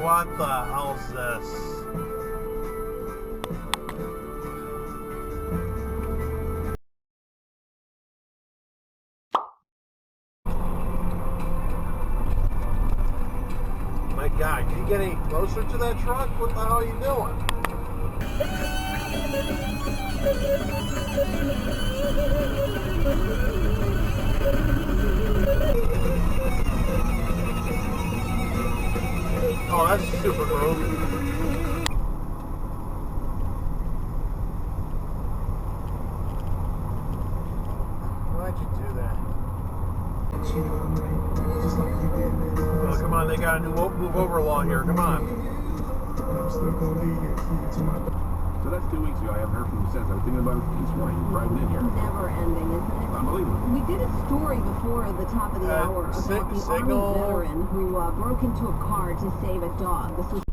What the hell's this? My God, can you get any closer to that truck? What the hell are you doing? Oh, that's super groovy. Why'd you do that? Oh, come on, they got a new move over law here. Come on. So that's 2 weeks ago. I haven't heard from him since. I was thinking about it this morning. Driving in here. Never ending, isn't it? Unbelievable. We did a story before the top of the hour about the Army veteran who broke into a car to save a dog. This was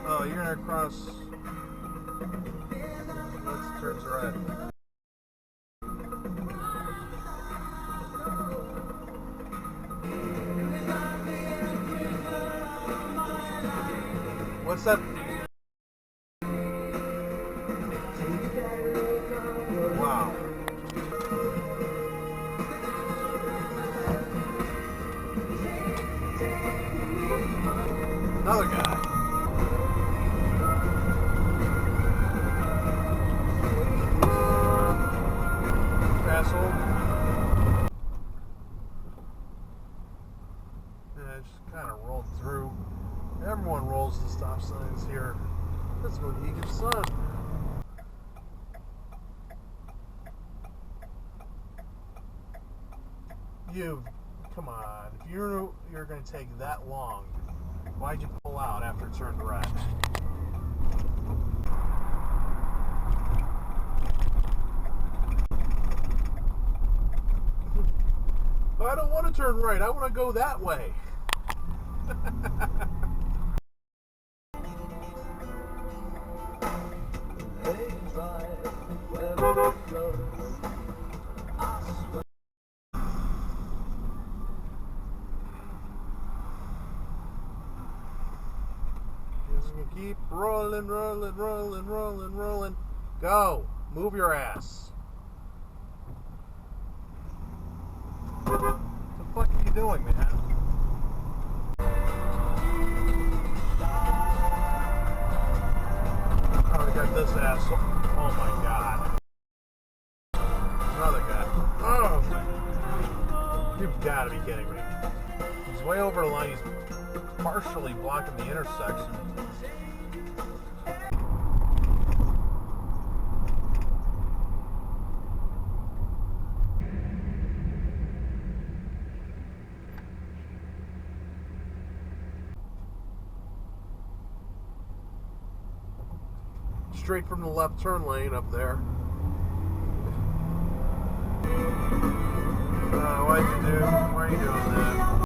Oh, you're gonna cross. Let's turns red. What's that? Wow. Another guy. Asshole. Yeah, I just kind of rolled through. Everyone rolls the stop signs here. That's Mohegan Sun. Come on. If you're going to take that long, why'd you pull out after it turned red? I don't want to turn right. I want to go that way. Just gonna keep rolling, rolling, rolling, rolling, rolling. Go. Move your ass. What the fuck are you doing, man? Oh, we got this asshole. Oh my God. Another guy. Oh, you've got to be kidding me. He's way over the line. He's partially blocking the intersection. Straight from the left turn lane up there. Why'd you do? Why are you doing that?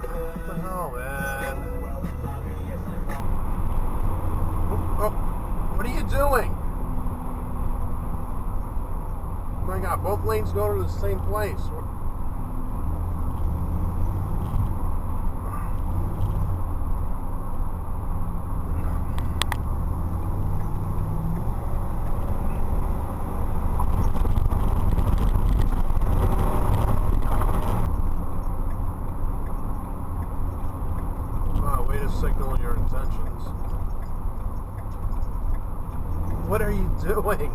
What the hell, man? Oh, what are you doing? Oh my God, both lanes go to the same place. Oh, way to signal your intentions. What are you doing?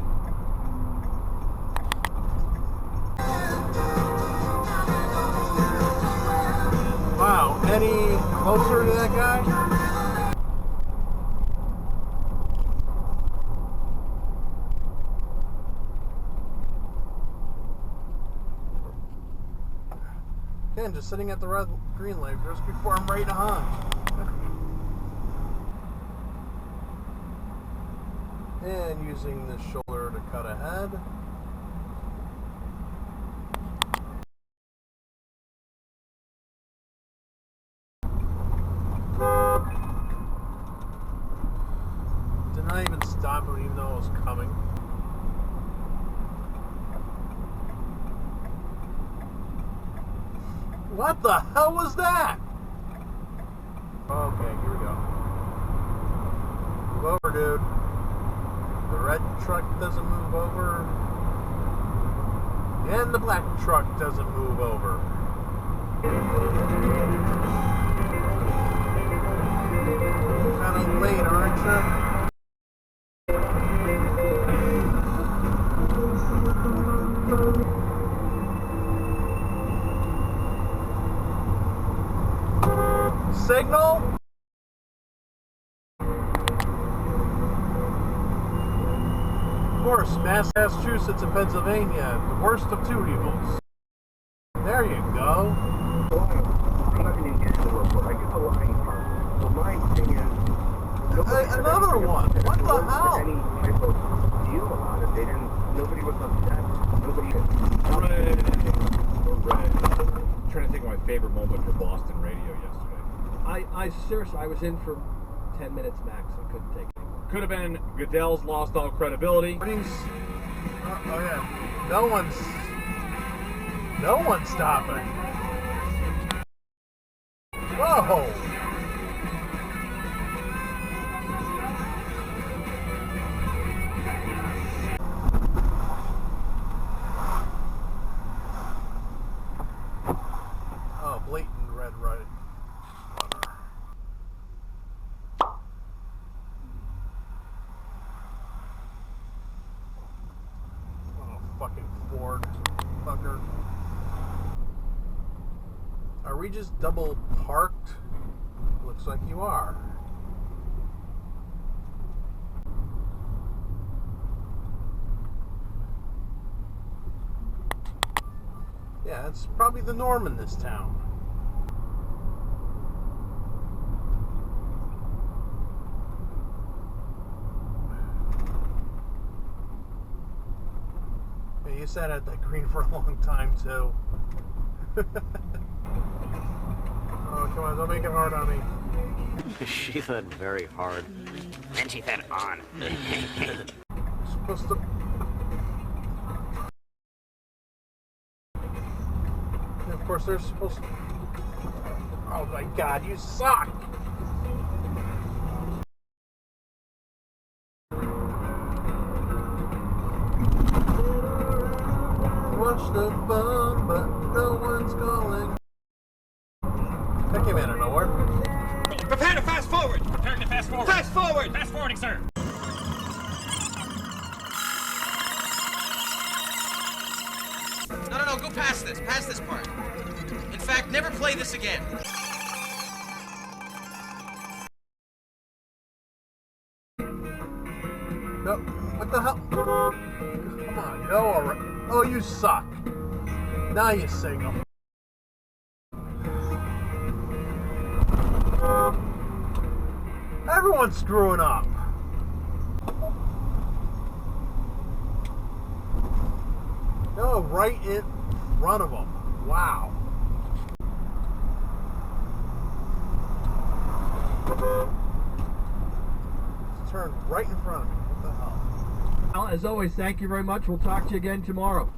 Wow, any closer to that guy? Again, just sitting at the green light just before I'm ready to honk. And using the shoulder to cut ahead. even though it was coming. What the hell was that? Okay, here we go. Move over, dude. The red truck doesn't move over. And the black truck doesn't move over. Kind of late, aren't you? Signal? Of course, Massachusetts and Pennsylvania, the worst of two evils. There you go. I'm not going to get the report. I get the lying part. The lying thing is, another one. What the hell? Any type of deal about it. Nobody was upset. Nobody had. Red. I'm trying to think of my favorite moment for Boston radio yesterday. I seriously, I was in for 10 minutes max. I couldn't take it anymore. Could have been Goodell's lost all credibility. Oh yeah. No one's stopping. Whoa! Oh, blatant red runner. Oh, fucking Ford fucker. Are we just double parked? Looks like you are. Yeah, that's probably the norm in this town. Hey, you sat at that green for a long time too. Oh, come on, don't make it hard on me. She said very hard. Then she said on. Supposed to... And of course, they're supposed to... Oh my god, you suck! Watch the phone, but no one's calling. That came out of nowhere. Prepare to fast forward! Prepare to fast forward! Fast forward! Fast forwarding, sir! No, go past this. Past this part. In fact, never play this again. No, what the hell? Come on, no, alright. Oh, you suck. Now you signal. Everyone's screwing up. No, right in front of them. Wow. Turn right in front of me. What the hell? Well, as always, thank you very much. We'll talk to you again tomorrow.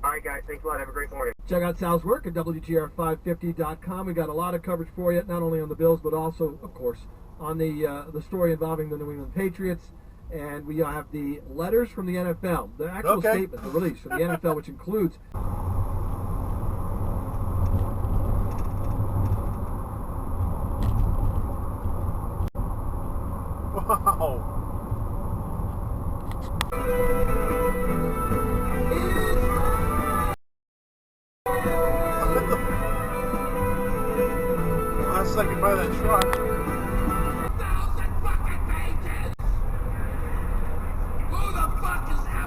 All right, guys. Thanks a lot. Have a great morning. Check out Sal's work at WGR550.com. We got a lot of coverage for you, not only on the Bills, but also, of course, on the story involving the New England Patriots. And we have the letters from the NFL, the actual statement, the release from the NFL, which includes... Wow. Last second by that truck.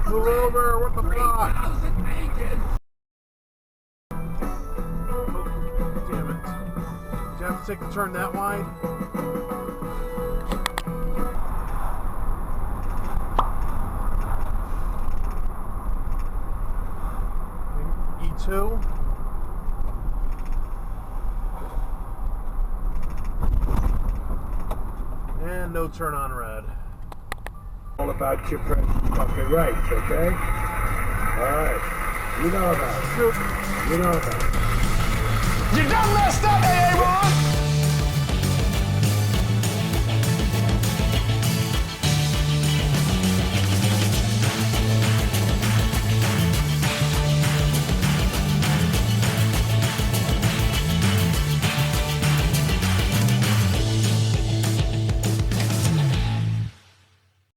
Move over, what the fuck? Damn it. Did you have to take a turn that wide? E2? And no turn on red. all about your precious fucking rights, okay? Alright. You know about it. You know about it. You done messed up, AA